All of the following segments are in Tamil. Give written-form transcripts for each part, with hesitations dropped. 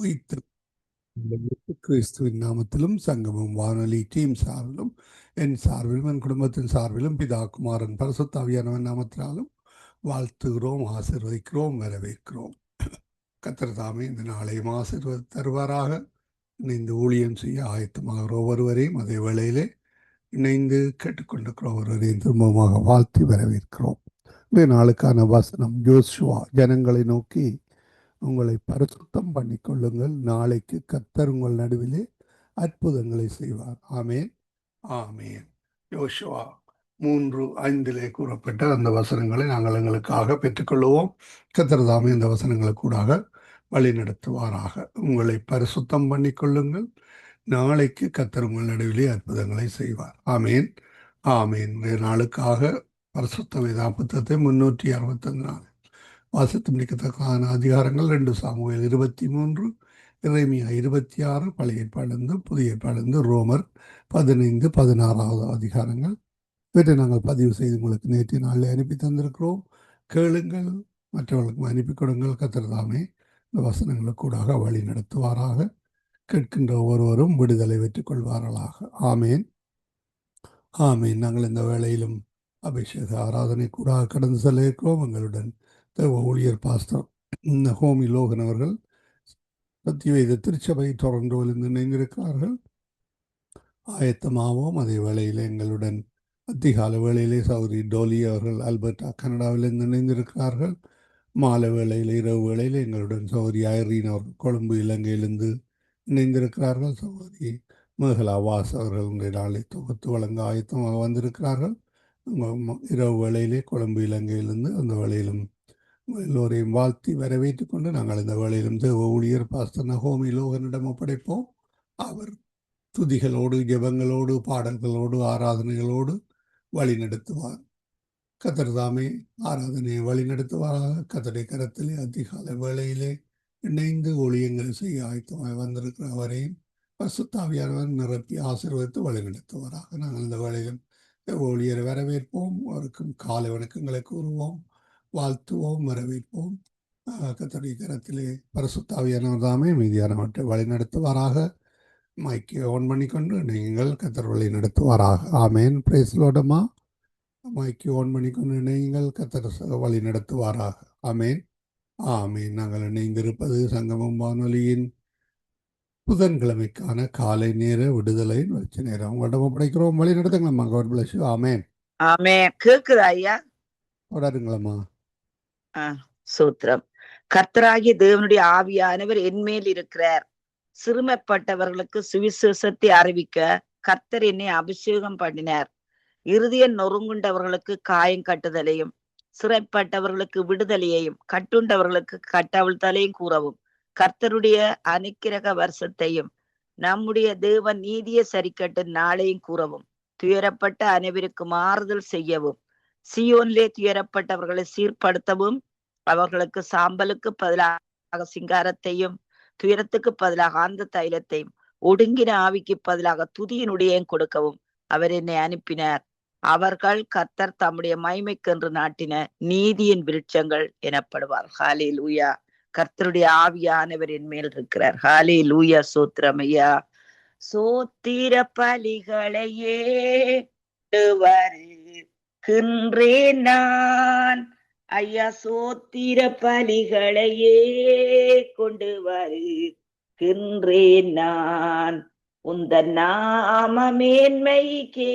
உயிர்த்து கிறிஸ்துவின் நாமத்திலும் சங்கமம் வானொலி டீம் சார்பிலும் என் சார்பிலும் என் குடும்பத்தின் சார்பிலும் பிதா குமாரன் பரிசுத்த ஆவியானவன் நாமத்தினாலும் வாழ்த்துகிறோம், ஆசீர்வதிக்கிறோம், வரவேற்கிறோம். கர்த்தர் தாமே இந்த நாளையும் ஆசீர்வதி தருவாராக. இணைந்து ஊழியம் செய்ய ஆயத்தமாகிற ஒவ்வொருவரையும் அதே வேளையிலே இணைந்து கேட்டுக்கொண்டிருக்கிற ஒருவரையும் திரும்பமாக வாழ்த்தி வரவேற்கிறோம். இந்த நாளுக்கான வசனம் யோசுவா, ஜனங்களை நோக்கி உங்களை பரிசுத்தம் பண்ணிக்கொள்ளுங்கள், நாளைக்கு கர்த்தர் உங்கள் நடுவிலே அற்புதங்களை செய்வார். ஆமேன், ஆமேன். யோசுவா 3:5 கூறப்பட்ட அந்த வசனங்களை நாங்கள் எங்களுக்காக பெற்றுக்கொள்வோம். கர்த்தர் தாமே இந்த வசனங்களுக்கூடாக வழி நடத்துவாராக. உங்களை பரிசுத்தம் பண்ணிக்கொள்ளுங்கள், நாளைக்கு கர்த்தர் உங்கள் நடுவிலே அற்புதங்களை செய்வார். ஆமேன், ஆமேன். இந்த நாளுக்காக பரிசுத்த வேதா புத்தகத்தை 365 நாள் வாசித்து முடிக்கத்தக்கான அதிகாரங்கள் 2 சாமுவேல் 23, எரேமியா 26, பழைய ஏற்பாடிலிருந்து புதிய ஏற்பாடிலிருந்து ரோமர் 15, 16 அதிகாரங்கள். இவற்றை நாங்கள் பதிவு செய்து உங்களுக்கு நேற்றைய நாளில் அனுப்பி தந்திருக்கிறோம். கேளுங்கள், மற்றவர்களுக்கும் அனுப்பி கொடுங்கள். கர்த்தர் தாமே இந்த வசனங்களுக்கூடாக வழி நடத்துவாராக. கேட்கின்ற ஒருவரும் விடுதலை பெற்றுக் கொள்வார்களாக. ஆமேன், ஆமேன். நாங்கள் இந்த வேளையிலும் அபிஷேக ஆராதனை கூட கடந்து செல்ல இருக்கிறோம். எங்களுடன் தேவ ஊழியர் பாஸ்டர் ஹோமி லோகன் அவர்கள் சத்தியவேத திருச்சபை டொரண்டோவில் இணைந்திருக்கிறார்கள். ஆயத்தமாவோம். அதே வேளையில் எங்களுடன் அதிகால வேளையிலே சௌரி டோலி அவர்கள் அல்பர்டா கனடாவிலிருந்து இணைந்திருக்கிறார்கள். மாலை வேளையில் இரவு வேளையில் எங்களுடன் சௌரி ஐரீன் அவர்கள் கொழும்பு இலங்கையிலிருந்து இணைந்திருக்கிறார்கள். சௌரி மேகலா வாஸ் அவர்கள் இன்றைய நாளை தொகுத்து வழங்க ஆயத்தமாக வந்திருக்கிறார்கள். இரவு வேளையிலே கொழும்பு இலங்கையிலிருந்து அந்த வேளையிலும் எல்லோரையும் வாழ்த்தி வரவேற்றுக் கொண்டு நாங்கள் இந்த வேளையிலும் தேவ ஊழியர் பாஸ்டர் நகோமி லோகனிடம் ஒப்படைப்போம். அவர் துதிகளோடு, ஜெபங்களோடு, பாடல்களோடு, ஆராதனைகளோடு வழி நடத்துவார். கர்த்தர் தாமே ஆராதனையை வழி நடத்துவாராக. கர்த்தருடைய கரத்திலே அதிகால வேளையிலே இணைந்து ஊழியங்களை செய்ய ஆயத்தமாக வந்திருக்கிற அவரையும் பரிசுத்த ஆவியானவர் நிரப்பி ஆசீர்வதித்து வழி நடத்துவாராக. நாங்கள் இந்த வேளையிலும் ஊழியரை வரவேற்போம். அவருக்கும் காலை வணக்கங்களை கூறுவோம், வாழ்த்துவோம், வரவேற்போம். கர்த்தருடைய கரத்திலே பரிசுத்த ஆவியானவர் தாமே மீதியானவற்றை வழி நடத்துவாராக. மைக்கை ஆன் பண்ணிக்கொண்டு நீங்கள் கர்த்தர் வழி நடத்துவாராக. ஆமேன். பிரைஸ் லோடமா. மைக்கை ஆன் பண்ணிக்கொண்டு நீங்கள் கர்த்தர் வழி நடத்துவாராக. ஆமேன், ஆமேன். நாங்கள் இணைந்திருப்பது சங்கமம் வானொலியின் புதன்கிழமைக்கான காலை நேர விடுதலையின் வளர்ச்சி நேரம். உங்களிடம் ஒப்படைக்கிறோம். வழி நடத்துங்களம்மா. God bless you. ஆமேன், ஆமென். கேக்குதா ஐயா? தொடருங்களம்மா. சூத்திரம். கர்த்தராகிய தேவனுடைய ஆவியானவர் என்மேல் இருக்கிறார். சிறுமைப்பட்டவர்களுக்கு சுவிசேஷத்தை அறிவிக்க கர்த்தர் என்னை அபிஷேகம் பண்ணினார். இருதயம் நொறுங்குண்டவர்களுக்கு காயம் கட்டுதலையும், சிறைப்பட்டவர்களுக்கு விடுதலையையும், கட்டுண்டவர்களுக்கு கட்டவிழ்த்தலையும் கூறவும், கர்த்தருடைய அனுக்கிரக வருஷத்தையும் நம்முடைய தேவன் நீதிய சரிக்கட்டு நாளையும் கூறவும், துயரப்பட்ட அனைவருக்கும் ஆறுதல் செய்யவும், சியோனிலே துயரப்பட்டவர்களை சீர்படுத்தவும், அவர்களுக்கு சாம்பலுக்கு பதிலாக சிங்காரத்தையும், துயரத்துக்கு பதிலாக ஆந்த தைலத்தையும், ஒடுங்கின ஆவிக்கு பதிலாக துதியினுடையும் கொடுக்கவும் அவர் என்னை அனுப்பினார். அவர்கள் கர்த்தர் தம்முடைய மகிமைக்கென்று நாட்டின நீதியின் விருட்சங்கள் எனப்படுவார். ஹல்லேலூயா. கர்த்தருடைய ஆவியானவர் என் மேல் இருக்கிறார். ஹல்லேலூயா. சோத்திரம் ஐயா. சோத்திர பலிகளையே வருகின்றேன் நான் ஐயா. சோத்திர பலிகளையே கொண்டு வருகின்றேன் நான். உந்த நாம மேன்மைக்கே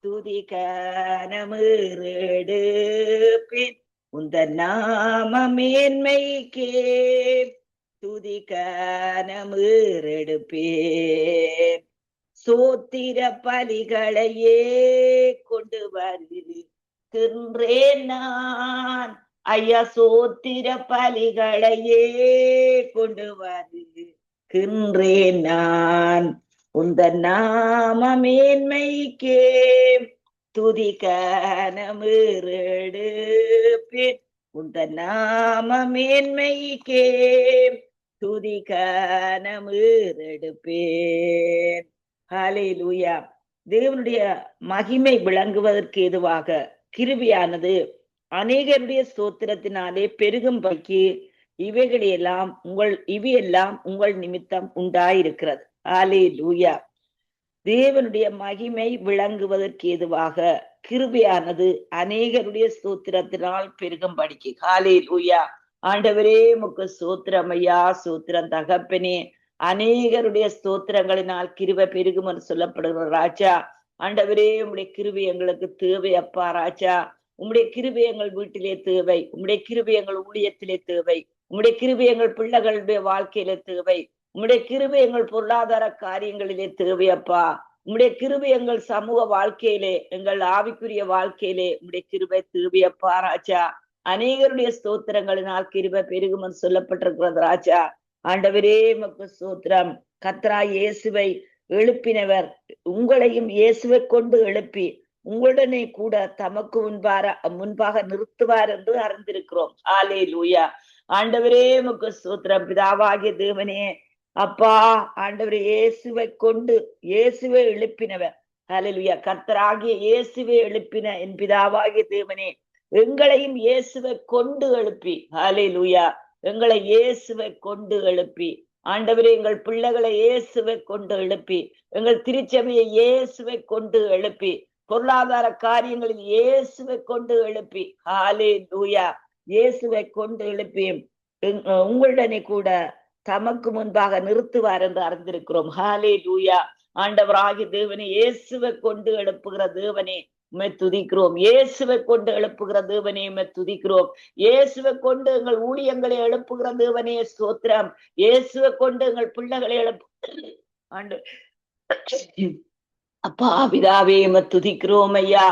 துதிகனமிரெடுப்பேன். உந்த நாம மேன்மைக்கே துதிகனமிரெடுப்பேன். சோத்திர பலிகளையே கொண்டு வருகின்றேன் நான் ஐயா. சோத்திர பலிகளையே கொண்டு வருகின்றேன் நான். உந்த நாம மேன்மைக்கே துதிகனமிரெடுப்பேன். உந்த நாம மேன்மைக்கே துதிகனமிரெடுப்பேன். ஹல்லேலூயா. தேவனுடைய மகிமை விளங்குவதற்கு ஏதுவாக கிருபையானது அநேகருடைய ஸ்தோத்திரத்தினாலே பெருகும்படிக்கு இவைகளெல்லாம் இவையெல்லாம் உங்கள் நிமித்தம் உண்டாயிருக்கிறது. ஹல்லேலூயா. தேவனுடைய மகிமை விளங்குவதற்கு ஏதுவாக கிருபையானது அநேகருடைய ஸ்தோத்திரத்தினால் பெருகும்படிக்கு. ஹல்லேலூயா. ஆண்டவரே உமக்கு ஸ்தோத்திரம் ஐயா, ஸ்தோத்திரம் தகப்பனே. அநேகருடைய ஸ்தோத்திரங்களினால் கிருபை பெருகும் என்று சொல்லப்படுகிற ராஜா. ஆண்டவரே உம்முடைய கிருபை எங்களுக்கு தேவை அப்பா ராஜா. உம்முடைய கிருபை எங்கள் வீட்டிலே தேவை, உம்முடைய கிருபை எங்கள் ஊழியத்திலே தேவை, உம்முடைய கிருபை எங்கள் பிள்ளைகளுடைய வாழ்க்கையிலே தேவை, உம்முடைய கிருபை எங்கள் பொருளாதார காரியங்களிலே தேவை அப்பா. உம்முடைய கிருபை எங்கள் சமூக வாழ்க்கையிலே, எங்கள் ஆவிக்குரிய வாழ்க்கையிலே உம்முடைய கிருபை தேவை அப்பா ராஜா. அநேகருடைய ஸ்தோத்திரங்களினால் கிருபை பெருகும் என்று சொல்லப்பட்டிருக்கிறது ராஜா. ஆண்டவரே உமக்கு ஸ்தோத்திரம். கர்த்தராகிய இயேசுவை எழுப்பினவர் உங்களையும் இயேசுவை கொண்டு எழுப்பி உங்களுடனே கூட தமக்கு முன்பாக நிறுத்துவார் என்று அறிந்திருக்கிறோம். ஹல்லேலூயா. ஆண்டவரே உமக்கு ஸ்தோத்திரம். பிதாவாகிய தேவனே அப்பா, ஆண்டவரே இயேசுவை எழுப்பினவர். ஹல்லேலூயா. கர்த்தராகிய இயேசுவை எழுப்பின என் பிதாவாகிய தேவனே எங்களையும் இயேசுவை கொண்டு எழுப்பி, ஹல்லேலூயா, எங்களை இயேசுவை கொண்டு எழுப்பி, ஆண்டவரே எங்கள் பிள்ளைகளை இயேசுவை கொண்டு எழுப்பி, எங்கள் திருச்சபையை இயேசுவை கொண்டு எழுப்பி, பொருளாதார காரியங்களில் இயேசுவை கொண்டு எழுப்பி, ஹல்லேலூயா, இயேசுவை கொண்டு எழுப்பி உங்களுடனே கூட தமக்கு முன்பாக நிறுத்துவார் என்று அறிந்திருக்கிறோம். ஹல்லேலூயா. ஆண்டவராகிய தேவனே இயேசுவை கொண்டு எழுப்புகிற தேவனே உம்மை துதிக்கிறோம். இயேசுவை கொண்டு எழுப்புகிற தேவனே உம்மை துதிக்கிறோம். இயேசுவை கொண்டு எங்கள் ஊழியங்களை எழுப்புகிற தேவனே ஸ்தோத்திரம். இயேசுவை கொண்டு எங்கள் பிள்ளைகளை அப்பா பிதாவே உம்மை துதிக்கிறோம் ஐயா.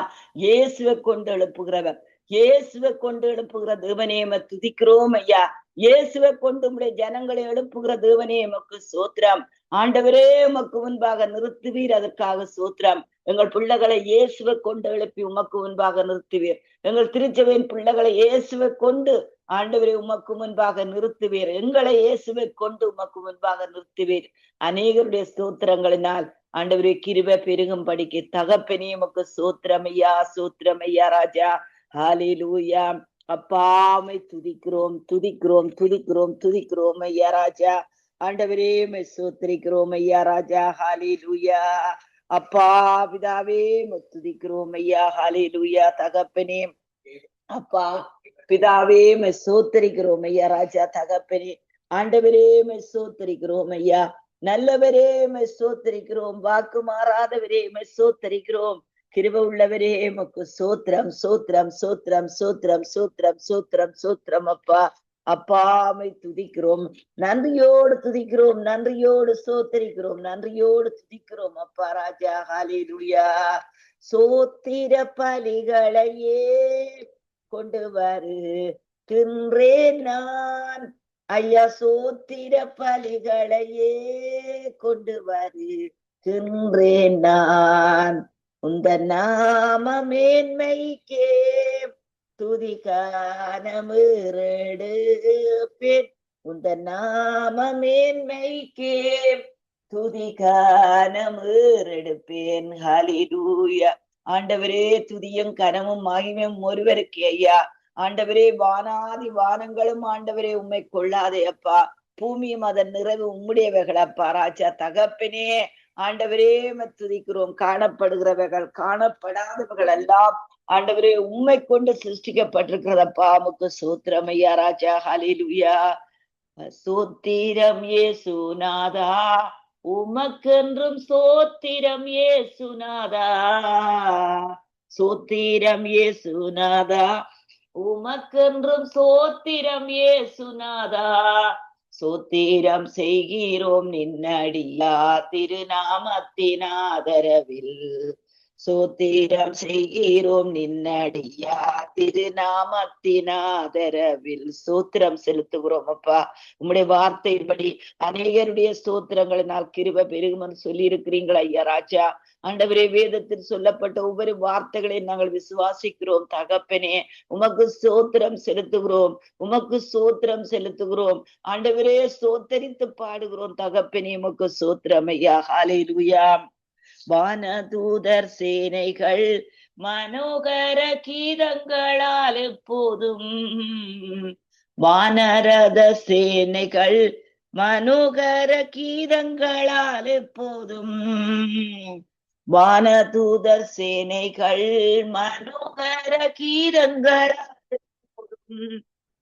இயேசுவை கொண்டு எழுப்புகிறவர், இயேசுவை கொண்டு எழுப்புகிற தேவனே உம்மை துதிக்கிறோம் ஐயா. இயேசுவை கொண்டு உம்முடைய ஜனங்களை எழுப்புகிற தேவனே உமக்கு ஸ்தோத்திரம். ஆண்டவரே உமக்கு முன்பாக நிறுத்துவீர், அதற்காக ஸ்தோத்திரம். எங்கள் பிள்ளைகளை இயேசுவை கொண்டு எழுப்பி உமக்கு முன்பாக நிறுத்துவீர். எங்கள் திருச்சபையின் பிள்ளைகளை இயேசுவை கொண்டு ஆண்டவரே உமக்கு முன்பாக நிறுத்துவீர். எங்களை இயேசுவை கொண்டு உமக்கு முன்பாக நிறுத்துவீர். அநேகருடைய ஸ்தோத்திரங்களினால் ஆண்டவரே கிருபை பெருகும்படிக்கு தகப்பனே உமக்கு ஸ்தோத்திரமையா, ஸ்தோத்திரமையா ராஜா. ஹல்லேலூயா. அப்பாமை துதிக்கிறோம், துதிக்கிறோம், துதிக்கிறோம், துதிக்கிறோம் ஐயா ராஜா. ஆண்டவரே உம்மை ஸ்தோத்திரிக்கிறோம் ஐயா ராஜா. ஹல்லேலூயா. அப்பா பிதாவே உம்மை துதிக்கிறோம் ஐயா. ஹல்லேலூயா. தகப்பனே அப்பா பிதாவே உம்மை ஸ்தோத்திரிக்கிறோம் ஐயா ராஜா. தகப்பனே ஆண்டவரே உம்மை ஸ்தோத்திரிக்கிறோம் ஐயா. நல்லவரே உம்மை ஸ்தோத்திரிக்கிறோம். வாக்கு மாறாதவரே உம்மை ஸ்தோத்திரிக்கிறோம். கிருபை உள்ளவரே உமக்கு சோத்திரம், சோத்திரம், சோத்திரம், சோத்திரம், சோத்திரம், சோத்திரம், சோத்திரம் அப்பா. அப்பாமை துதிக்கிறோம், நன்றியோடு துதிக்கிறோம், நன்றியோடு சோத்தரிக்கிறோம், நன்றியோடு துதிக்கிறோம் அப்பா ராஜா. ஹல்லேலூயா. சோத்திர பலிகளையே கொண்டு வருகின்றேன் நான் ஐயா. சோத்திர பலிகளையே கொண்டு வருகின்றேன் நான். உந்த நாம மேன்மைக்கே துதிகானமிரெடுப்பேன். உந்த நாம மேன்மைக்கே துதிகானமிரெடுப்பேன். ஹல்லேலூயா. ஆண்டவரே துதியும் கனமும் மகிமையும் ஒருவருக்கே ஐயா. ஆண்டவரே வானாதி வானங்களும் ஆண்டவரே உம்மை கொள்ளாதே அப்பா. பூமியும் அதன் நிறைவு உம்முடையவைகள் அப்பா ராஜா. தகப்பனே ஆண்டவரே துதிக்கிறோம். காணப்படுகிறவர்கள் காணப்படாதவர்கள் எல்லாம் ஆண்டவரே உம்மை கொண்டு சிருஷ்டிக்கப்பட்டிருக்கிறதப்பா. உமக்கு சோத்திரம் ஐயா ராஜா. ஹல்லேலூயா. சோத்திரம் இயேசுநாதா, உமக்கென்றும் சோத்திரம் இயேசுநாதா. சோத்திரம் இயேசுநாதா, உமக்கென்றும் சோத்திரம் இயேசுநாதா. சோத்திரம் செய்கிறோம் நின்னடியா திருநாமத்தின் ஆதரவில். சோத்திரம் செய்கிறோம் நின்னடியா திருநாமத்தின் ஆதரவில். சோத்திரம் செலுத்துகிறோம் அப்பா. உம்முடைய வார்த்தையின்படி அநேகருடைய ஸ்தோத்திரங்களினால் கிருபை பெருகும்னு சொல்லி இருக்கிறீங்களா ஐயா ராஜா. ஆண்டவரே வேதத்தில் சொல்லப்பட்ட ஒவ்வொரு வார்த்தைகளையும் நாங்கள் விசுவாசிக்கிறோம் தகப்பனே. உமக்கு ஸ்தோத்திரம் செலுத்துகிறோம், உமக்கு ஸ்தோத்திரம் செலுத்துகிறோம் ஆண்டவரே. ஸ்தோத்தரித்து பாடுகிறோம் தகப்பனே. உமக்கு ஸ்தோத்திரம் ஐயா. ஹல்லேலூயா. வானதூதர் சேனைகள் மனோகர கீதங்களால் எப்போதும் வானரத சேனைகள் மனோகர கீதங்களால் எப்போதும் வானதூதர் சேனைகள் மனோகர கீதங்களால் எப்போதும்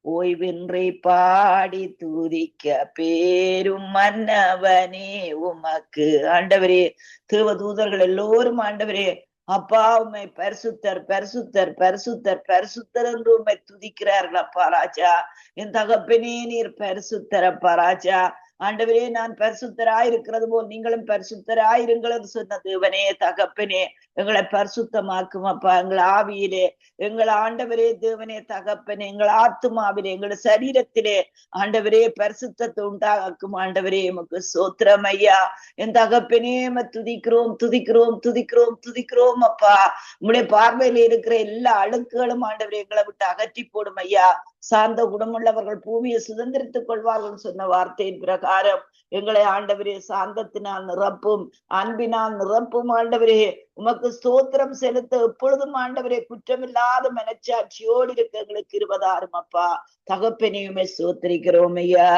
ஓய்வின்றி பாடி துதிக்க பேரும் மன்னவனே உமக்கு. ஆண்டவரே, தேவதூதர்கள் எல்லோரும் ஆண்டவரே அப்பா உண்மை பரிசுத்தர் பரிசுத்தர் பரிசுத்தர் பரிசுத்தர் என்று உண்மை துதிக்கிறார்கள் அப்பா ராஜா. என் தகப்பனே நீர் பரிசுத்தர் அப்பா ராஜா. ஆண்டவரே, நான் பரிசுத்தராயிருக்கிறது போல் நீங்களும் பரிசுத்தராயிருங்கள் என்று சொன்ன தேவனே தகப்பனே, எங்களை பரிசுத்தமாக்கும் அப்பா. எங்கள் ஆவியிலே, எங்கள் ஆண்டவரே தேவனே தகப்பனே, எங்கள் ஆத்துமாவிலே, எங்கள் சரீரத்திலே ஆண்டவரே பரிசுத்தத்தை உண்டாக்கும். ஆண்டவரே எமக்கு சோத்திரம் ஐயா. என் தகப்பனே துதிக்கிறோம் துதிக்கிறோம் துதிக்கிறோம் துதிக்கிறோம் அப்பா. உங்களுடைய பார்வையில இருக்கிற எல்லா அழுக்குகளும் ஆண்டவரே எங்களை விட்டு அகற்றி போடும் ஐயா. சார்ந்த குணமுள்ளவர்கள் பூமியை சுதந்திரித்துக் கொள்வார்கள் சொன்ன வார்த்தையின் பிரகாரம் எங்களை ஆண்டவரே சாந்தத்தினால் நிரப்பும், அன்பினால் நிரப்பும். ஆண்டவரே உமக்கு ஸ்தோத்திரம் செலுத்த எப்பொழுதும் ஆண்டவரே குற்றமில்லாத மனச்சாட்சியோடு இருக்க எங்களுக்கு 20 அப்பா. தகப்பனையுமே சோத்திரிக்கிறோம் ஐயா.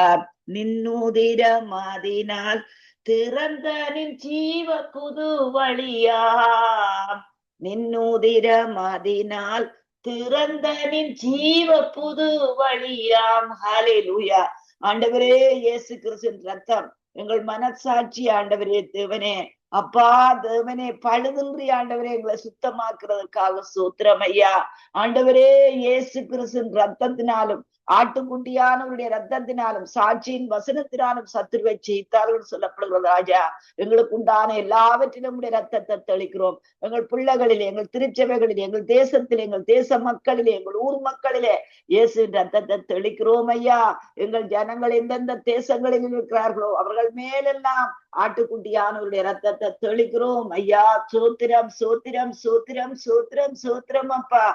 நின்னூதிர மாதினால் திறந்த நின் ஜீவ புது வழியா, நின்னூதிர மாதினால் திறந்த நின் ஜீவ புது வழியாம். ஹல்லேலூயா. ஆண்டவரே இயேசு கிறிஸ்துவின் ரத்தம் எங்கள் மனசாட்சி ஆண்டவரே தேவனே அப்பா தேவனே பழுதின்றி ஆண்டவரே எங்களை சுத்தமாக்குறதுக்காக சோத்திரம் ஐயா. ஆண்டவரே இயேசு கிறிஸ்துவின் ரத்தத்தினாலும் ஆட்டுக்குட்டியானவருடைய ரத்தத்தினாலும் சாட்சியின் வசனத்தினாலும் சத்துருவை ஜெயித்தார்கள் சொல்லப்படுகிறது ராஜா. எங்களுக்கு உண்டான எல்லாவற்றிலும் உடைய ரத்தத்தை தெளிக்கிறோம். எங்கள் பிள்ளைகளிலே, எங்கள் திருச்சபைகளிலே, எங்கள் தேசத்திலே, எங்கள் தேச மக்களிலே, எங்கள் ஊர் மக்களிலே இயேசுவின் ரத்தத்தை தெளிக்கிறோம் ஐயா. எங்கள் ஜனங்கள் எந்தெந்த தேசங்களில் இருக்கிறார்களோ அவர்கள் மேலெல்லாம் ஆட்டுக்குட்டியானவருடைய ரத்தத்தை தெளிக்கிறோம் ஐயா. சோத்திரம் சோத்திரம் சோத்திரம் சோத்திரம் சோத்திரம் அப்பா.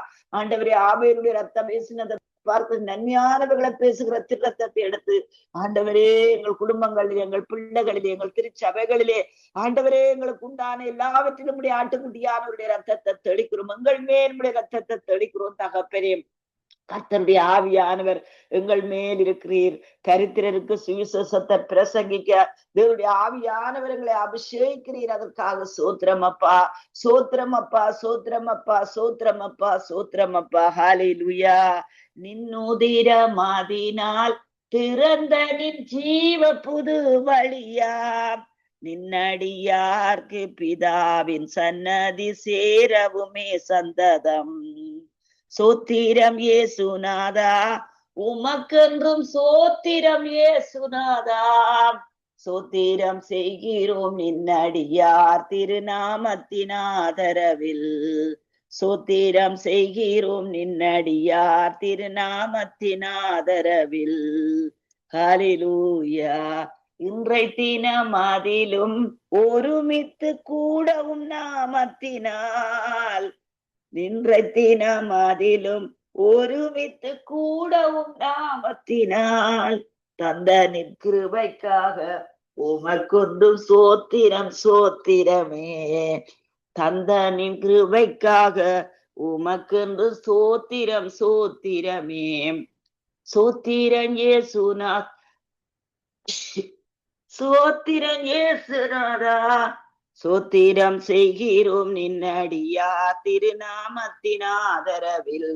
ஆண்டவரே ஆபேலுடைய ரத்தம் பேசினதை பார்த்து நன்மையானவர்களை பேசுகிற திருரத்தத்தை எடுத்து ஆண்டவரே எங்கள் குடும்பங்களிலே, எங்கள் பிள்ளைகளிலே, எங்கள் திருச்சபைகளிலே ஆண்டவரே எங்களுக்கு உண்டான எல்லாவற்றிலும் உடைய ஆட்டுக்குட்டியானவருடைய ரத்தத்தை தெளிக்கிறோம். எங்கள் மேல் ரத்தத்தை தெளிக்கிறோம் தகப்பனே. கர்த்தருடைய ஆவியானவர் எங்கள் மேல் இருக்கிறீர். தரித்திரருக்கு சுவிசேஷத்தை பிரசங்கிக்க தேவனுடைய ஆவியானவர் எங்களை அபிஷேகிக்கிறீர். அதற்காக சோத்திரம் அப்பா, சோத்திரம் அப்பா, சோத்திரம் அப்பா, சோத்திரம் அப்பா, சோத்திரம் அப்பா. ஹல்லேலூயா. நின்னுதிர மாதினால் திறந்த நின் ஜீவ புது வழியா, நின்னடியார்க்கு பிதாவின் சன்னதி சேரவுமே சந்ததம். சோத்திரம் இயேசுநாதா உமக்கென்றும் சோத்திரம் இயேசுநாதா. சோத்திரம் செய்கிறோம் நின்னடியார் திருநாமத்தின் ஆதரவில். சோத்திரம் செய்கிறோம் நின்னடியார் திருநாமத்தின் ஆதரவில். ஹல்லேலூயா. இன்றை தினம் அதிலும் ஒருமித்து கூடவும் நாமத்தினால், நின்றை தினம் அதிலும் ஒருமித்து கூடவும் நாமத்தினால், தந்த நிற்கிருபைக்காக உமக்கொன்றும் சோத்திரம் சோத்திரமே. தந்த நின் கிருபைக்காக உமக்கென்று சோத்திரம் சோத்திரமே. சோத்திரம் இயேசுநாதா, சோத்திரம் இயேசுநாதா. சோத்திரம் செய்கிறோம் நின்னடியா திருநாமத்தின் ஆதரவில்.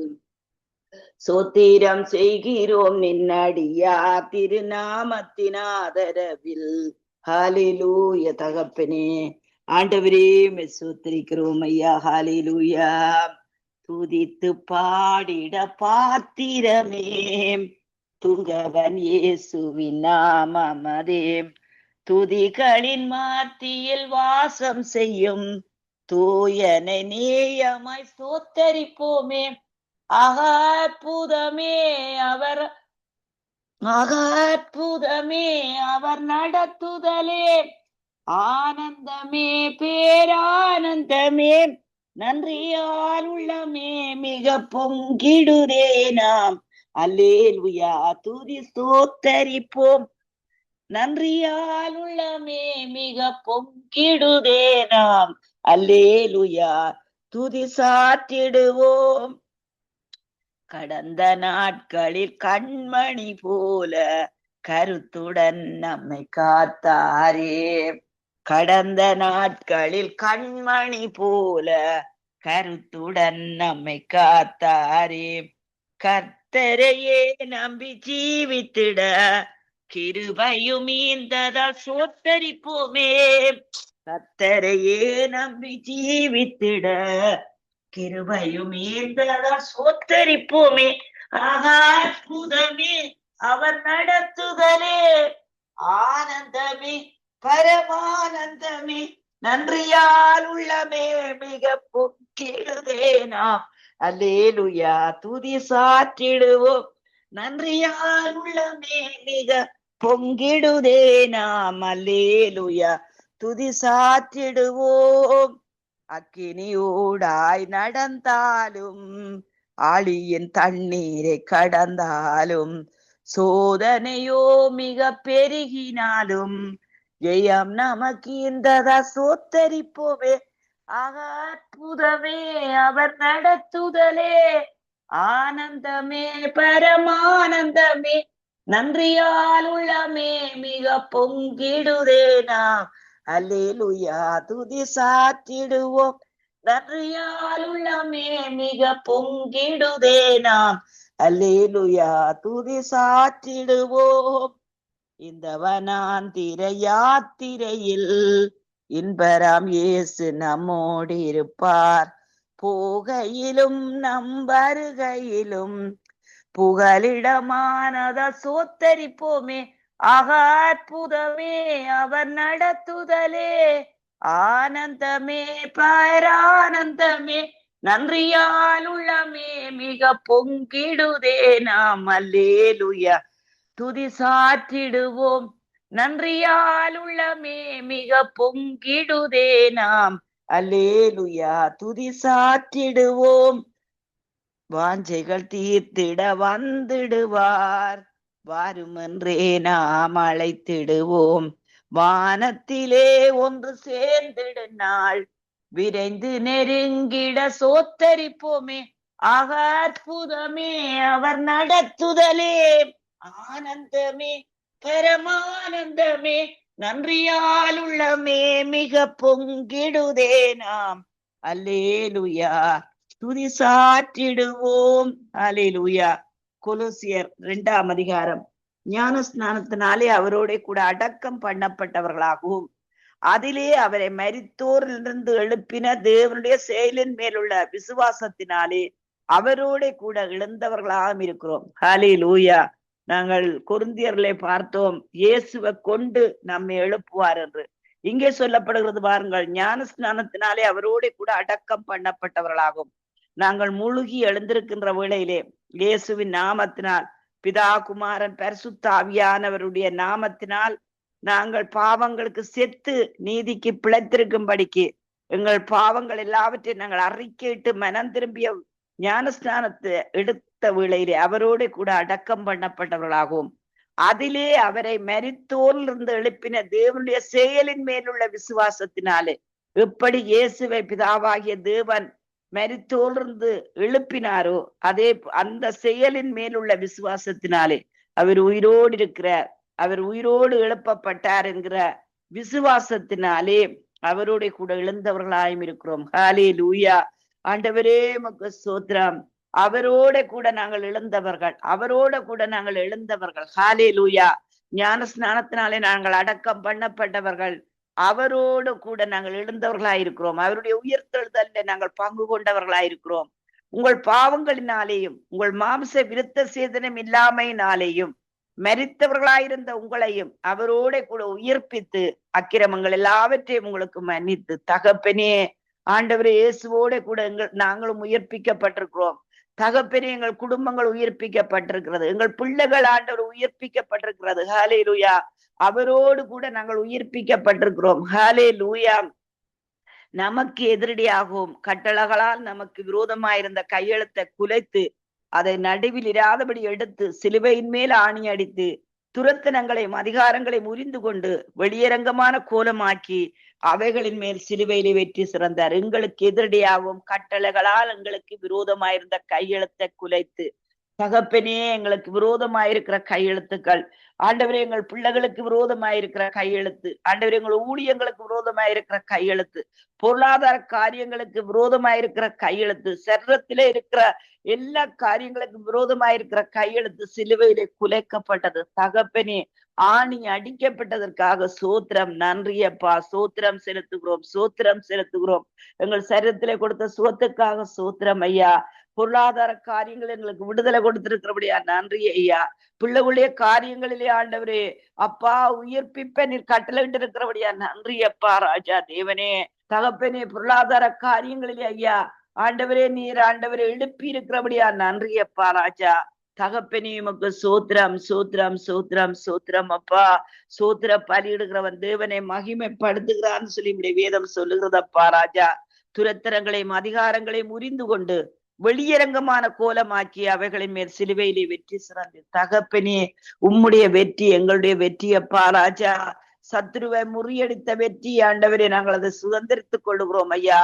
சோத்திரம் செய்கிறோம் நின்னடியா திருநாமத்தின் ஆதரவில். ஹல்லேலூயா. தகப்பனே ஆண்டவரே சோத்திரிக்கிறோம் ஐயா. ஹல்லேலூயா. துதித்து பாடிட பாத்திரமே துங்கவன் இயேசுவின் நாமமதே. துதிகளின் மத்தியில் வாசம் செய்யும் தூயனை நேயமாய் ஸ்தோத்தரிப்போமே. அற்புதமே அவர், அற்புதமே அவர் நடத்துதலே. ஆனந்தமே பேரானந்தமே நன்றியால் உள்ளமே மிக பொங்கிடுதே நாம். அல்லேலூயா. துதி ஸ்தோத்தரிப்போம். நன்றியால் உள்ளமே மிக பொங்கிடுதே நாம். அல்லேலூயா. துதி சாற்றிடுவோம். கடந்த நாட்களில் கண்மணி போல கருத்துடன் நம்மை காத்தாரே. கடந்த நாட்களில் கண்மணி போல கருத்துடன் நம்மை காத்தாரே. கர்த்தரையே நம்பி ஜீவித்திட கிருபையும் ஈந்ததால் சோத்தரிப்போமே. கர்த்தரையே நம்பி ஜீவித்திட கிருபையும் ஈந்ததால் சோத்தரிப்போமே. ஆகா அற்புதமே அவர் நடத்துதலே, ஆனந்தமே பரமானந்தமே, நன்றியால் உள்ளமே மிக பொங்கிடுதே நாம். அல்லேலூயா துதி சாற்றிடுவோம். நன்றியால் உள்ளமே மிக பொங்கிடுதே நாம். அல்லேலூயா துதி சாற்றிடுவோம். அக்கினியூடாய் நடந்தாலும் ஆழியின் தண்ணீரை கடந்தாலும் சோதனையோ மிக பெருகினாலும் ஜெயம் நமக்கு இந்ததா சோத்தரிப்போமே. ஆக அற்புதமே அவர் நடத்துதலே, ஆனந்தமே பரமானந்தமே, நன்றியால் உள்ளமே மிக பொங்கிடுதே நாம். அல்லேலூயா துதி சாற்றிடுவோம். நன்றியால் உள்ளமே மிக பொங்கிடுதே நாம். அல்லேலூயா துதி சாற்றிடுவோம். இந்த வனாந்திர யாத்திரையில் இன்பராம் இயேசு நம்மோடு இருப்பார். போகையிலும் நம் வருகையிலும் புகலிடமானத சோத்தரிப்போமே. ஆக அற்புதமே அவர் நடத்துதலே, ஆனந்தமே பரானந்தமே, நன்றியால் உள்ளமே மிக பொங்கிடுதே நாம். அல்லேலூயா துதி சாற்றிடுவோம். நன்றியால் உள்ளமே மிக பொங்கிடுதே நாம். அல்லேலூயா துதி சாற்றிடுவோம். வாஞ்சைகள் தீர்த்திட வந்திடுவார், வாருமென்றே நாம் அழைத்திடுவோம். வானத்திலே ஒன்று சேர்ந்திடு நாள் விரைந்து நெருங்கிட சோத்தரிப்போமே. ஆக அற்புதமே அவர் நடத்துதலே, ஆனந்தமே பரமானந்தமே, நன்றியால் உள்ளமே மிக பொங்கிடுதே நாம். அல்லேலூயா துதி சாற்றிடுவோம். அல்லேலூயா. கொலோசியர் 2ஆம் அதிகாரம். ஞான ஸ்நானத்தினாலே அவரோட கூட அடக்கம் பண்ணப்பட்டவர்களாகவும் அதிலே அவரை மரித்தோரிலிருந்து எழுப்பின தேவனுடைய செயலின் மேலுள்ள விசுவாசத்தினாலே அவரோட கூட எழுந்தவர்களாகவும் இருக்கிறோம். ஹல்லேலூயா. நாங்கள் கொரிந்தியர்களை பார்த்தோம், இயேசுவை கொண்டு நம்மை எழுப்புவார் என்று. இங்கே சொல்லப்படுகிறது பாருங்கள், ஞான ஸ்நானத்தினாலே அவரோட கூட அடக்கம் பண்ணப்பட்டவர்களாகும். நாங்கள் முழுகி எழுந்திருக்கின்ற வேளையிலே இயேசுவின் நாமத்தினால், பிதா குமாரன் பரிசுத்த ஆவியானவருடைய நாமத்தினால் நாங்கள் பாவங்களுக்கு செத்து நீதிக்கு பிழைத்திருக்கும்படிக்கு எங்கள் பாவங்கள் எல்லாவற்றையும் நாங்கள் அறிக்கையிட்டு மனம் திரும்பிய ஞானஸ்நானத்தை எடுத்த வேளையிலே அவரோடு கூட அடக்கம் பண்ணப்பட்டவர்களாகவும் அதிலே அவரை மரித்தோரிலிருந்து எழுப்பின தேவனுடைய செயலின் மேலுள்ள விசுவாசத்தினாலே எப்படி இயேசுவை பிதாவாகிய தேவன் மரித்தோரிலிருந்து எழுப்பினாரோ அதே அந்த செயலின் மேலுள்ள விசுவாசத்தினாலே அவர் உயிரோடு இருக்கிறார், அவர் உயிரோடு எழுப்பப்பட்டார் என்கிற விசுவாசத்தினாலே அவரோட கூட எழுந்தவர்களாயும் இருக்கிறோம். ஹல்லேலூயா. ஆண்டவரே உமக்கு ஸ்தோத்திரம். அவரோட கூட நாங்கள் எழுந்தவர்கள், அவரோட கூட நாங்கள் எழுந்தவர்கள். ஹல்லேலூயா. ஞான ஸ்நானத்தினாலே நாங்கள் அடக்கம் பண்ணப்பட்டவர்கள், அவரோடு கூட நாங்கள் எழுந்தவர்களாயிருக்கிறோம். அவருடைய உயிர்த்தெழுதல்ல நாங்கள் பங்கு கொண்டவர்களாயிருக்கிறோம். உங்கள் பாவங்களினாலேயும் உங்கள் மாம்ச விருத்த சேதனம் இல்லாமையினாலேயும் மரித்தவர்களாயிருந்த உங்களையும் அவரோட கூட உயிர்ப்பித்து அக்கிரமங்கள் எல்லாவற்றையும் உங்களுக்கு மன்னித்து, தகப்பனே ஆண்டவரே இயேசுவோட கூட நாங்களும் உயிர்ப்பிக்கப்பட்டிருக்கிறோம். தகப்பனே எங்கள் குடும்பங்கள் உயிர்ப்பிக்கப்பட்டிருக்கிறது, எங்கள் பிள்ளைகள் ஆண்டவர் உயிர்ப்பிக்கப்பட்டிருக்கிறது. ஹல்லேலூயா. அவரோடு கூட நாங்கள் உயிர்ப்பிக்கப்பட்டிருக்கிறோம். ஹல்லேலூயா. நமக்கு எதிரடியாகவும் கட்டளைகளால் நமக்கு விரோதமாயிருந்த கையெழுத்தை குலைத்து அதை நடுவில் இராதபடி எடுத்து சிலுவையின் மேல் ஆணி அடித்து துரத்தனங்களையும் அதிகாரங்களை முறிந்து கொண்டு வெளியரங்கமான கோலமாக்கி அவைகளின் மேல் சிலுவையிலே வெற்றி சிறந்தார். எங்களுக்கு எதிரடியாகவும் கட்டளைகளால் எங்களுக்கு விரோதமாயிருந்த கையெழுத்தை குலைத்து தகப்பனே, எங்களுக்கு விரோதமாயிருக்கிற கையெழுத்துக்கள், ஆண்டவரே எங்கள் பிள்ளைகளுக்கு விரோதமாயிருக்கிற கையெழுத்து, ஆண்டவரே எங்கள் ஊழியங்களுக்கு விரோதமாயிருக்கிற கையெழுத்து, பொருளாதார காரியங்களுக்கு விரோதமாயிருக்கிற கையெழுத்து, சரீரத்திலே இருக்கிற எல்லா காரியங்களுக்கும் விரோதமாயிருக்கிற கையெழுத்து சிலுவையிலே குலைக்கப்பட்டது. தகப்பனே, ஆணி அடிக்கப்பட்டதற்காக சோத்திரம். நன்றியப்பா, சோத்திரம் செலுத்துகிறோம், சோத்திரம் செலுத்துகிறோம். எங்கள் சரீரத்திலே கொடுத்த சுகத்துக்காக சோத்திரம் ஐயா. பொருளாதார காரியங்கள் எங்களுக்கு விடுதலை கொடுத்திருக்கிறபடியா நன்றி ஐயா. பிள்ளைகளுடைய காரியங்களிலே ஆண்டவரே அப்பா உயிர்ப்பிப்ப நீர் கட்டளையிட்டு இருக்கிறபடியா நன்றி அப்பா. ராஜா தேவனே, தகப்பனே, பொருளாதார காரியங்களிலே ஐயா ஆண்டவரே நீர் ஆண்டவரே எழுப்பி இருக்கிறபடியா நன்றி அப்பா. ராஜா தகப்பனே, உமக்கு சோத்திரம், சோத்திரம், சோத்திரம், சோத்திரம் அப்பா. சோத்திர பலியிடுகிறவன் தேவனை மகிமைப்படுத்துகிறான்னு சொல்லி வேதம் சொல்லுகிறதப்பா. ராஜா துரத்திரங்களையும் அதிகாரங்களையும் முறிந்து கொண்டு வெளியரங்கமான கோலமாக்கி அவைகளின் மேல் சிலுவையிலே வெற்றி சிறந்து. தகப்பனே, உம்முடைய வெற்றி எங்களுடைய வெற்றி அப்பா. ராஜா சத்ருவை முறியடித்த வெற்றி ஆண்டவரே, நாங்கள் அதை சுதந்திரித்துக் கொள்ளுகிறோம் ஐயா.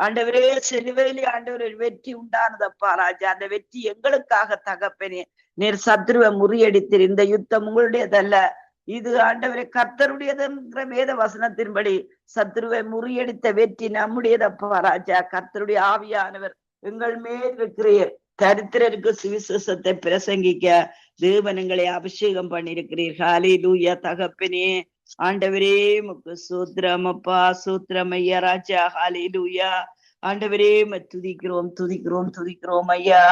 ஆண்டவரே, சிலுவையிலே ஆண்டவரே வெற்றி உண்டானதப்பா. ராஜா அந்த வெற்றி எங்களுக்காக தகப்பனே. நீர் சத்ருவை முறியடித்தீர். இந்த யுத்தம் உங்களுடையதல்ல, இது ஆண்டவரே கர்த்தருடையதுங்கிற வேத வசனத்தின்படி சத்ருவை முறியடித்த வெற்றி நம்முடையதப்பா. ராஜா கர்த்தருடைய ஆவியானவர் எங்கள் மேல் இருக்கிறீர். தரித்திரருக்கு சுவிசேஷத்தை பிரசங்கிக்க தேவனங்களை அபிஷேகம் பண்ணிருக்கிறீர். ஹல்லேலூயா தகப்பனே, ஆண்டவரே உமக்கு சூத்திரம் அப்பா, சூத்திரம் ஐயா. ராஜா ஹல்லேலூயா. ஆண்டவரே துதிக்கிறோம், துதிக்கிறோம், துதிக்கிறோம் ஐயா.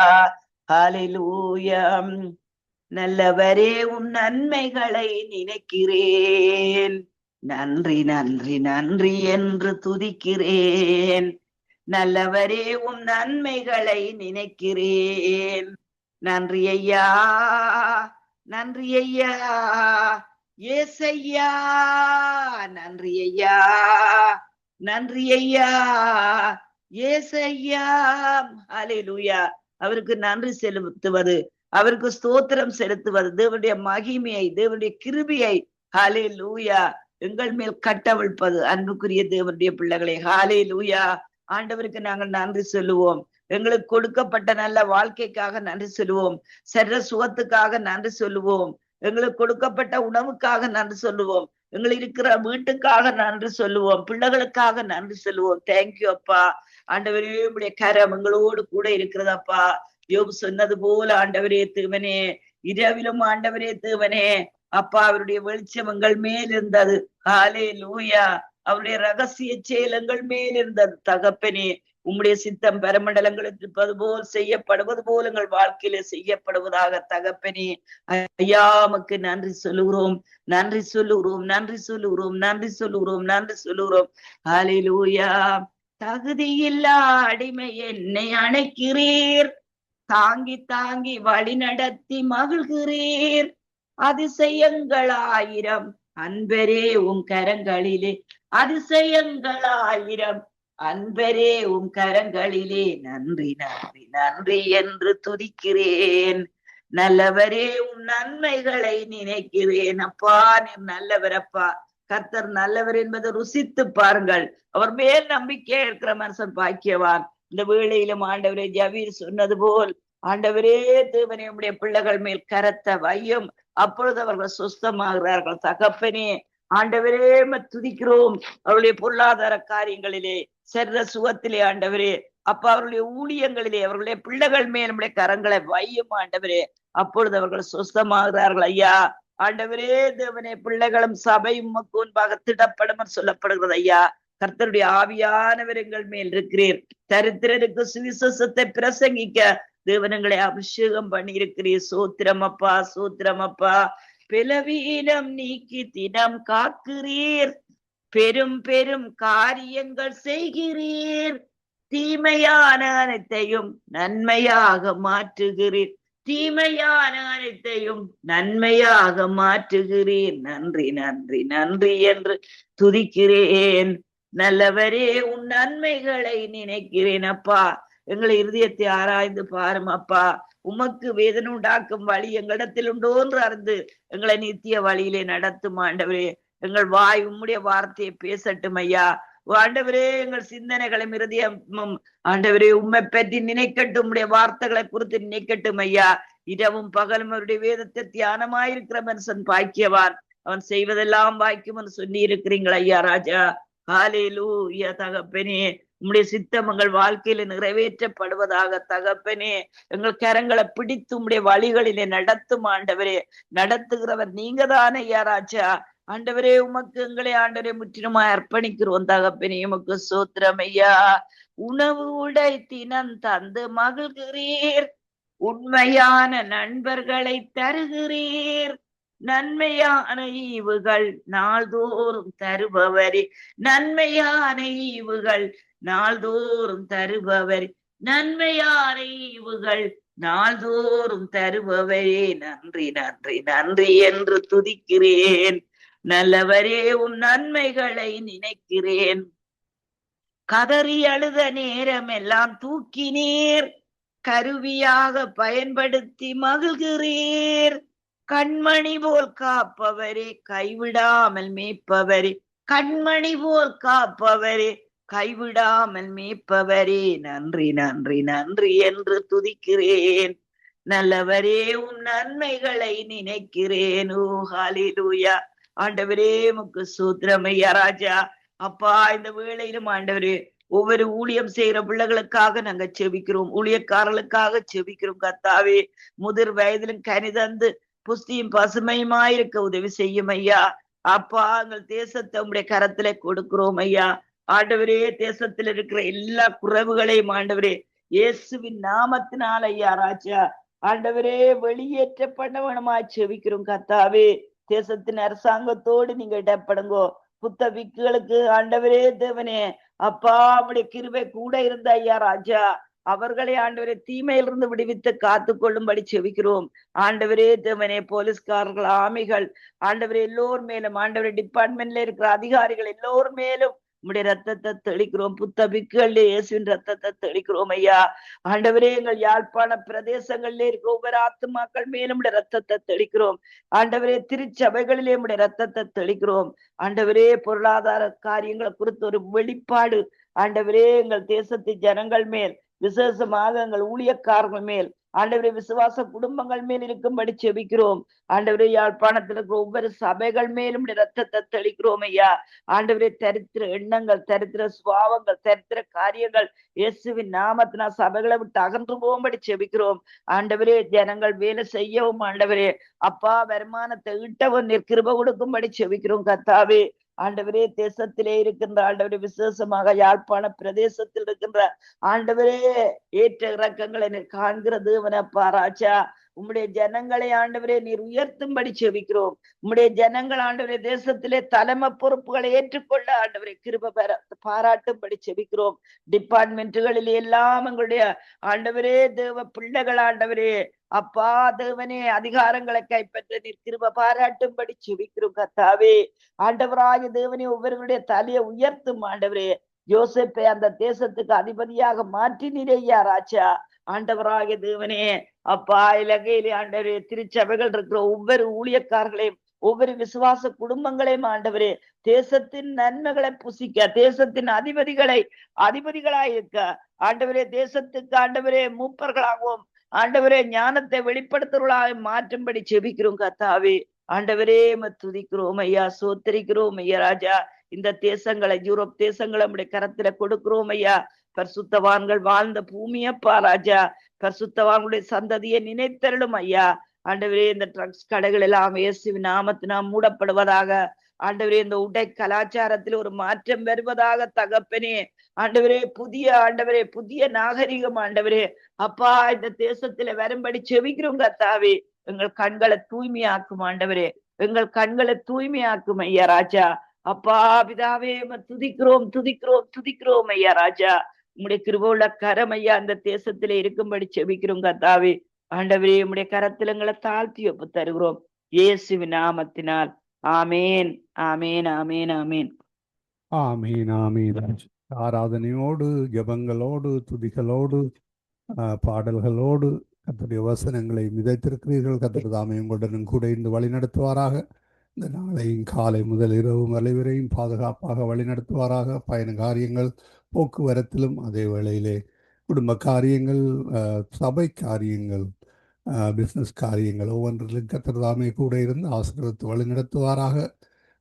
ஹல்லேலூயா. நல்லவரே, உம் நன்மைகளை நினைக்கிறேன், நன்றி நன்றி நன்றி என்று துதிக்கிறேன். நல்லவரே, உம் நன்மைகளை நினைக்கிறேன், நன்றி ஐயா, நன்றி ஐயா. ஏசையா நன்றி ஐயா, நன்றி ஐயா. ஏசையா ஹல்லேலூயா. அவருக்கு நன்றி செலுத்துவது, அவருக்கு ஸ்தோத்திரம் செலுத்துவது, தேவனுடைய மகிமையை, தேவனுடைய கிருபையை ஹல்லேலூயா எங்கள் மேல் கட்டவிழ்ப்பது. அன்புக்குரிய தேவனுடைய பிள்ளைகளை ஹல்லேலூயா. ஆண்டவருக்கு நாங்கள் நன்றி சொல்லுவோம். எங்களுக்கு கொடுக்கப்பட்ட நல்ல வாழ்க்கைக்காக நன்றி சொல்லுவோம். சரீர சுகத்துக்காக நன்றி சொல்லுவோம். எங்களுக்கு கொடுக்கப்பட்ட உணவுக்காக நன்றி சொல்லுவோம். எங்களுக்கு இருக்கிற வீட்டுக்காக நன்றி சொல்லுவோம். பிள்ளைகளுக்காக நன்றி சொல்லுவோம். தேங்க்யூ அப்பா. ஆண்டவரே, உடைய கரம் எங்களோடு கூட இருக்கிறதப்பா. யோபு சொன்னது போல ஆண்டவரே தேவனே, இரவிலும் ஆண்டவரே தேவனே அப்பா அவருடைய வெளிச்சம் எங்கள் மேல் இருந்தது. ஹல்லேலூயா. அவருடைய ரகசிய செயலங்கள் மேல் இருந்தது. தகப்பனே, உம்முடைய சித்தம் பரமண்டலங்களுக்கு இருப்பது போல் செய்யப்படுவது போல் எங்கள் வாழ்க்கையில செய்யப்படுவதாக. தகப்பனே ஐயா, உமக்கு நன்றி சொல்லுகிறோம், நன்றி சொல்லுகிறோம், நன்றி சொல்லுகிறோம், நன்றி சொல்லுகிறோம், நன்றி சொல்லுகிறோம். ஹல்லேலூயா. தகுதியில்லா அடிமை என்னை அணைக்கிறீர், தாங்கி தாங்கி வழி நடத்தி மகிழ்கிறீர். அதிசயங்களாயிரம் அன்பரே உம் கரங்களிலே, அதிசயங்களாயிரம் அன்பரே உம் கரங்களிலே, நன்றி நன்றி நன்றி என்று துதிக்கிறேன். நல்லவரே, உம் நன்மைகளை நினைக்கிறேன். அப்பா நீர் நல்லவரப்பா. கர்த்தர் நல்லவர் என்பதை ருசித்து பாருங்கள். அவர் மேல் நம்பிக்கை இருக்கிற மனுஷன் பாக்கியவான். இந்த வேளையிலும் ஆண்டவரே ஜபீர் சொன்னது போல் ஆண்டவரே தேவனே, உம்முடைய பிள்ளைகள் மேல் கரத்தை வையும், அப்பொழுது அவர்கள் சுஸ்தமாகிறார்கள். தகப்பனே ஆண்டவரே துதிக்கிறோம். அவருடைய பொருளாதார காரியங்களிலே, சரீர சுகத்திலே ஆண்டவரே அப்பா, அவருடைய ஊழியங்களிலே அவர்களுடைய பிள்ளைகள் மேல் நம்முடைய கரங்களை வையும் ஆண்டவரே, அப்பொழுது அவர்கள் சுஸ்தமாகிறார்கள் ஐயா. ஆண்டவரே தேவனே, பிள்ளைகளும் சபையும் உமக்கு முன்பாக திடப்படும் சொல்லப்படுகிறது ஐயா. கர்த்தருடைய ஆவியானவர் எங்கள் மேல் இருக்கிறீர். தரித்திரருக்கு சுவிசேஷத்தை பிரசங்கிக்க தேவனங்களை அபிஷேகம் பண்ணி இருக்கிறீர். சோத்திரம் அப்பா, சோத்திரம் அப்பா. பிளவீனம் நீக்கி தினம் காக்கிறீர், பெரும் பெரும் காரியங்கள் செய்கிறீர். தீமையான அனைத்தையும் நன்மையாக மாற்றுகிறீர், தீமையான அனைத்தையும் நன்மையாக மாற்றுகிறீர். நன்றி நன்றி நன்றி என்று துதிக்கிறேன். நல்லவரே, உன் நன்மைகளை நினைக்கிறேன் அப்பா. எங்களை இருதயத்தை ஆராய்ந்து பாரும் அப்பா. உமக்கு வேதனை உண்டாக்கும் வழி எங்களிடத்தில் உண்டோன்று அறிந்து எங்களை நித்திய வழியிலே நடத்தும் ஆண்டவரே. எங்கள் வாய் உம்முடைய வார்த்தையை பேசட்டும் ஐயா. ஆண்டவரே, எங்கள் சிந்தனைகளும் இருதயமும் ஆண்டவரே உம்மை பற்றி நினைக்கட்டும், உம்முடைய வார்த்தைகளை குறித்து நினைக்கட்டும் ஐயா. இரவும் பகலும் அவருடைய வேதத்தை தியானமாயிருக்கிற மனுஷன் பாக்கியவான், அவன் செய்வதெல்லாம் பாக்கியம் என்று சொல்லி இருக்கிறீங்களா ஐயா ராஜா. ஹalleluya தகப்பனே, உம்முடைய சித்தம் எங்கள் வாழ்க்கையில நிறைவேற்றப்படுவதாக தகப்பனே. எங்கள் கரங்களை பிடித்து உம்முடைய வழிகளிலே நடத்தும் ஆண்டவரே. நடத்துகிறவர் நீங்க தானே ஐயா ராஜா. ஆண்டவரே உமக்கு எங்களை ஆண்டவரே முற்றிலுமாய் அர்ப்பணிக்கிறோம் தகப்பனே. உமக்கு சோத்திரம் ஐயா. உணவு உடை தினம் தந்து மகிழ்கிறீர், உண்மையான நண்பர்களை தருகிறீர், நன்மையான ஈவுகள் நாள்தோறும் தருபவரே, நன்மையான ஈவுகள் நாள்தோறும் தருபவரே, நன்மையான ஈவுகள் நாள்தோறும் தருபவரே. நன்றி நன்றி நன்றி என்று துதிக்கிறேன். நல்லவரே உம் நன்மைகளை நினைக்கிறேன். கதறி அழுத நேரம் எல்லாம் தூக்கினீர், கருவியாக பயன்படுத்தி மகிழ்கிறீர். கண்மணி போல் காப்பவரே, கைவிடாமல் மேய்ப்பவரே, கண்மணி போல் காப்பவரே, கைவிடாமல் மேய்ப்பவரே. நன்றி நன்றி நன்றி என்று துதிக்கிறேன். நல்லவரே உம் நன்மைகளை நினைக்கிறேன். ஓ ஹalleluya. ஆண்டவரே உமக்கு ஸ்தோத்திரம் ஐயா ராஜா. அப்பா, இந்த வேளையிலும் ஆண்டவரே ஒவ்வொரு ஊழியம் செய்யற பிள்ளைகளுக்காக நாங்க செபிக்கிறோம், ஊழியக்காரர்களுக்காக செபிக்கிறோம் கர்த்தாவே. முதிர் வயதிலும் கனிதந்து புஸ்தியும் பசுமையுமாயிருக்க உதவி செய்யும் ஐயா. அப்பா, எங்கள் தேசத்தை உங்களுடைய கரத்துல கொடுக்கிறோம் ஐயா. ஆண்டவரே, தேசத்தில் இருக்கிற எல்லா குறைவுகளையும் ஆண்டவரே இயேசுவின் நாமத்தினால் ஐயா ராஜா ஆண்டவரே வெளியேற்ற பண்ண வேணுமா செபிக்கிறோம் கர்த்தாவே. தேசத்தின் அரசாங்கத்தோடு நீங்க இடப்படுங்கோ. புத்த விக்குகளுக்கு ஆண்டவரே தேவனே அப்பா அவருடைய கிருபை கூட இருந்த ஐயா ராஜா, அவர்களை ஆண்டவரே தீமையிலிருந்து விடுவித்து காத்து கொள்ளும்படி செபிக்கிறோம். ஆண்டவரே தேவனே, போலீஸ்காரர்கள், ஆமிகள், ஆண்டவரே எல்லோர் மேலும், ஆண்டவரே டிபார்ட்மெண்ட்ல இருக்கிற அதிகாரிகள் எல்லோர் மேலும் உம்முடைய ரத்தத்தை தெளிக்கிறோம். புத்த பிக்குகள் இயேசுவின் ரத்தத்தை தெளிக்கிறோம் ஐயா. ஆண்டவரே, எங்கள் யாழ்ப்பாண பிரதேசங்களிலே இருக்கிற ஒவ்வொரு ஆத்துமாக்கள் மேலும் உடைய ரத்தத்தை தெளிக்கிறோம். ஆண்டவரே, திருச்சபைகளிலே உடைய ரத்தத்தை தெளிக்கிறோம். ஆண்டவரே, பொருளாதார காரியங்களை குறித்து ஒரு வெளிப்பாடு ஆண்டவரே எங்கள் தேசத்து ஜனங்கள் மேல், விசேஷமாக எங்கள் ஊழியக்காரர்கள் மேல், ஆண்டவரே விசுவாச குடும்பங்கள் மேல் இருக்கும்படி செபிக்கிறோம். ஆண்டவரே, யாழ்ப்பாணத்தில் இருக்கிற ஒவ்வொரு சபைகள் மேலும் ரத்தத்தை தெளிக்கிறோம் ஐயா. ஆண்டவரே, தரித்திர எண்ணங்கள், தரித்திர சுபாவங்கள், தரித்திர காரியங்கள் இயேசுவின் நாமத்தினா சபைகளை விட்டு அகன்று போகும்படி செபிக்கிறோம். ஆண்டவரே, ஜனங்கள் வேலை செய்யவும் ஆண்டவரே அப்பா வருமானத்தை ஈட்டவும் நீர் கிருபை கொடுக்கும்படி செபிக்கிறோம் கர்த்தாவே. ஆண்டவரே, தேசத்திலே இருக்கின்ற ஆண்டவரே விசேஷமாக யாழ்ப்பாண பிரதேசத்தில் இருக்கின்ற ஆண்டவரே ஏற்ற இறக்கங்களை நீர் காண்கிறது அப்பா ராஜா. உம்முடைய ஜனங்களை ஆண்டவரே நீர் உயர்த்தும்படி செபிக்கிறோம். உம்முடைய ஜனங்கள் ஆண்டவரே தேசத்திலே தலைமை பொறுப்புகளை ஏற்றுக்கொள்ள ஆண்டவரே கிருபை பாராட்டும்படி செபிக்கிறோம். டிபார்ட்மெண்ட்டுகளில் எல்லாம் எங்களுடைய ஆண்டவரே தேவ பிள்ளைகள் ஆண்டவரே அப்பா தேவனே அதிகாரங்களை கைப்பற்ற நீர் கிருபை பாராட்டும்படி செபிக்கிறோம் கர்த்தாவே. ஆண்டவராய தேவனே ஒவ்வொருவருடைய தலையை உயர்த்தும் ஆண்டவரே. யோசேப்பை அந்த தேசத்துக்கு அதிபதியாக மாற்றினீரே ஐயா ராஜா. ஆண்டவராகிய தேவனே அப்பா, இலங்கையிலே ஆண்டவரே திருச்சபைகள் இருக்கிற ஒவ்வொரு ஊழியக்காரர்களையும், ஒவ்வொரு விசுவாச குடும்பங்களையும் ஆண்டவரே தேசத்தின் நன்மைகளை புசிக்க, தேசத்தின் அதிபதிகளாய் இருக்க ஆண்டவரே, தேசத்துக்கு ஆண்டவரே மூப்பர்களாகவும் ஆண்டவரே ஞானத்தை வெளிப்படுத்துவர்களாக மாற்றும்படி செபிக்கிறோம் கர்த்தாவே. ஆண்டவரே துதிக்கிறோம் ஐயா, சோத்தரிக்கிறோம் ஐயா ராஜா. இந்த தேசங்களை, யூரோப் தேசங்களை நம்முடைய கரத்துல கொடுக்கிறோம் ஐயா. பரிசுத்தவான்கள் வாழ்ந்த பூமியப்பா ராஜா, பரிசுத்தவான்களுடைய சந்ததியை நினைத்தருளும் ஐயா. ஆண்டவரே, இந்த ட்ரக்ஸ் கடைகள் எல்லாம் இயேசுவின் நாமத்தினால் மூடப்படுவதாக. ஆண்டவரே, இந்த உடை கலாச்சாரத்தில் ஒரு மாற்றம் வருவதாக தகப்பனே. ஆண்டவரே, புதிய நாகரிகம் ஆண்டவரே அப்பா இந்த தேசத்துல வரும்படி செபிக்கிறோம் கர்த்தாவே. எங்கள் கண்களை தூய்மையாக்கும் ஆண்டவரே, எங்கள் கண்களை தூய்மையாக்கும் ஐயா ராஜா. அப்பா பிதாவே துதிக்கிறோம் துதிக்கிறோம் துதிக்கிறோம் ஐயா ராஜா. உம்முடைய கிருபையுள்ள கரம் ஐயா அந்த தேசத்திலே இருக்கும்படி செபிக்கிறோம் கர்த்தாவே. ஆண்டவரே, உம்முடைய கரத்தில் எங்களை தாழ்த்தி ஒப்பு தருகிறோம் இயேசுவின் நாமத்தினால். ஆமேன் ஆமேன் ஆமேன் ஆமேன் ஆமீன் ஆமீன். ஆராதனையோடு, ஜெபங்களோடு, துதிகளோடு, பாடல்களோடு கர்த்தருடைய வசனங்களை மிதைத்திருக்கிறீர்கள். கர்த்தர் தாமே உங்களுடன் கூட இருந்து வழி நடத்துவாராக. இந்த நாளையும் காலை முதல் இரவு வரையும் பாதுகாப்பாக வழி நடத்துவாராக. பயண காரியங்கள், போக்குவரத்திலும், அதே வேளையிலே குடும்ப காரியங்கள், சபை காரியங்கள், பிஸ்னஸ் காரியங்கள் ஒவ்வொன்றிலும் கர்த்தர் தாமே கூட இருந்து ஆசீர்வதித்து வழிநடத்துவாராக.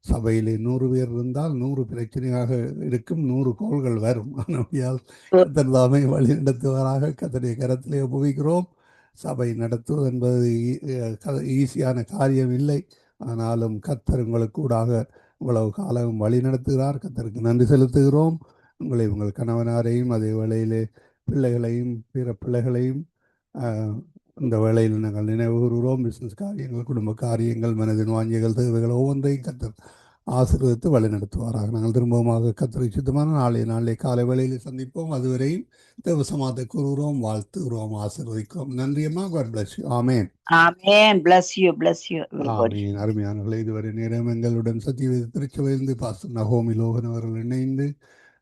சபையிலே 100 பேர் இருந்தால் 100 பிரச்சனையாக இருக்கும், 100 கோள்கள் வரும். ஆனால் கர்த்தர் தாமே வழிநடத்துவாராக. கர்த்தருடைய கரத்திலே ஒப்புவிக்கிறோம். சபை நடத்துவது என்பது ஈஸியான காரியம் இல்லை. ஆனாலும் கர்த்தர் உங்களுக்கு கூடாக இவ்வளவு காலம் வழி நடத்துகிறார். கர்த்தருக்கு நன்றி செலுத்துகிறோம். உங்களை உங்கள் கணவனாரையும் அதே வேளையிலே பிள்ளைகளையும் பிற பிள்ளைகளையும் இந்த வேளையில் நாங்கள் நினைவு கூறுகிறோம். பிஸ்னஸ் காரியங்கள், குடும்ப காரியங்கள், மனதின் வாஞ்சிகள், தேவைகள் ஒவ்வொன்றையும் கர்த்தர் ஆசீர்வதித்து வழிநடத்துவாராக. நாங்கள் திரும்பமாக கர்த்தரை சித்தமான நாளை காலை வேளையில் சந்திப்போம். அதுவரையும் தேவசமாதை கூறுகிறோம், வாழ்த்துகிறோம், ஆசீர்வதிக்கிறோம். நன்றியம்மா. God bless you. Amen. Amen. Bless you everybody. ஆமென். அருமையானவர்களே, இதுவரை நேரம் எங்களுடன் சத்தியவேத திருச்சபையிலிருந்து பாஸ்டர் நகோமி லோகன் அவர்கள் இணைந்து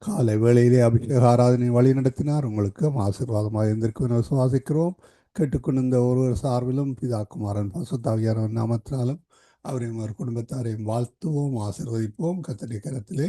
காலை வேளையிலே அபிஷேக ஆராதனை வழி நடத்தினார். உங்களுக்கு ஆசீர்வாதமாக இருந்திருக்கும் என விசுவாசிக்கிறோம். கேட்டுக்கொண்டிருந்த ஒருவர் சார்பிலும் பிதாகுமாரன் பரிசுத்த ஆவியானவர் நாமத்தினாலும் அவரையும் அவர் குடும்பத்தாரையும் வாழ்த்துவோம், ஆசீர்வதிப்போம். கர்த்தருடைய கரத்திலே